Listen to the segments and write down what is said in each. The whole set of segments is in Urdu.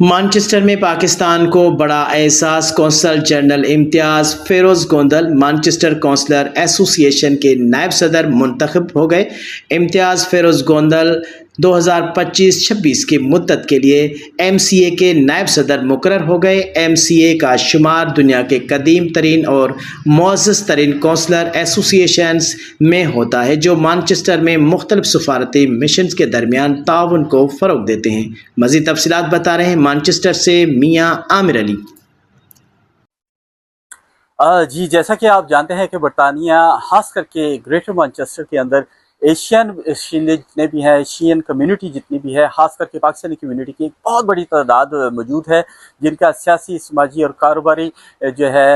مانچسٹر میں پاکستان کو بڑا اعزاز۔ قونصل جنرل امتیاز فیروز گوندل مانچسٹر کونسلر ایسوسی ایشن کے نائب صدر منتخب ہو گئے۔ امتیاز فیروز گوندل 2025-26 کی مدت کے لیے ایم سی اے کے نائب صدر مقرر ہو گئے۔ ایم سی اے کا شمار دنیا کے قدیم ترین اور معزز ترین کونسلر ایسوسی ایشنز میں ہوتا ہے، جو مانچسٹر میں مختلف سفارتی مشنز کے درمیان تعاون کو فروغ دیتے ہیں۔ مزید تفصیلات بتا رہے ہیں مانچسٹر سے میاں عامر علی۔ جی، جیسا کہ آپ جانتے ہیں کہ برطانیہ خاص کر کے گریٹر مانچسٹر کے اندر ایشین جتنے بھی ہیں، ایشین کمیونٹی جتنی بھی ہے، خاص کر کے پاکستانی کمیونٹی کی ایک بہت بڑی تعداد موجود ہے، جن کا سیاسی، سماجی اور کاروباری جو ہے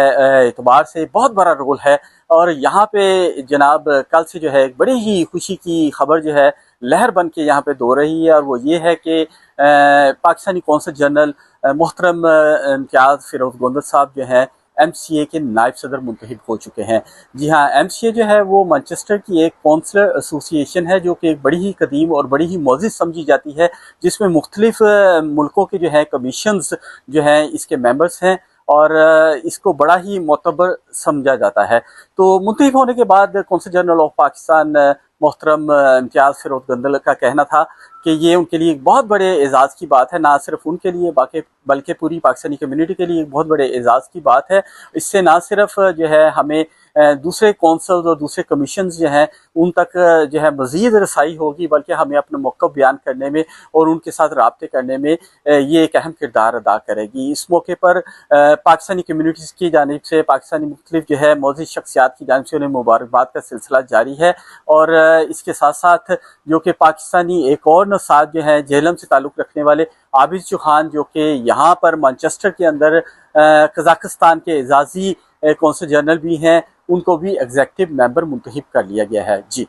اعتبار سے بہت بڑا رول ہے۔ اور یہاں پہ جناب کل سے جو ہے ایک بڑی ہی خوشی کی خبر جو ہے لہر بن کے یہاں پہ دو رہی ہے، اور وہ یہ ہے کہ پاکستانی قونصل جنرل محترم امتیاز فیروز گوندل صاحب جو ہیں ایم سی اے کے نائب صدر منتخب ہو چکے ہیں۔ جی ہاں، ایم سی اے جو ہے وہ مانچسٹر کی ایک کونسلر ایسوسی ایشن ہے، جو کہ ایک بڑی ہی قدیم اور بڑی ہی معزز سمجھی جاتی ہے، جس میں مختلف ملکوں کے جو ہے کمیشنز جو ہیں اس کے ممبرز ہیں، اور اس کو بڑا ہی معتبر سمجھا جاتا ہے۔ تو منتخب ہونے کے بعد قونصل جنرل آف پاکستان محترم امتیاز فیروز گوندل کا کہنا تھا کہ یہ ان کے لیے ایک بہت بڑے اعزاز کی بات ہے، نہ صرف ان کے لیے بلکہ پوری پاکستانی کمیونٹی کے لیے ایک بہت بڑے اعزاز کی بات ہے۔ اس سے نہ صرف جو ہے ہمیں دوسرے کونسلز اور دوسرے کمیشنز جو ہیں ان تک جو ہے مزید رسائی ہوگی، بلکہ ہمیں اپنا موقف بیان کرنے میں اور ان کے ساتھ رابطے کرنے میں یہ ایک اہم کردار ادا کرے گی۔ اس موقع پر پاکستانی کمیونٹیز کی جانب سے، پاکستانی مختلف جو ہے معزز شخصیات کی جانب سے انہیں مبارکباد کا سلسلہ جاری ہے، اور اس کے ساتھ ساتھ جو کہ پاکستانی ایک اور نژاد جو ہیں جہلم سے تعلق رکھنے والے عابد چوہان، جو کہ یہاں پر مانچسٹر کے اندر قزاقستان کے اعزازی کونسل جنرل بھی ہیں، ان کو بھی ایگزیکٹو ممبر منتخب کر لیا گیا ہے۔ جی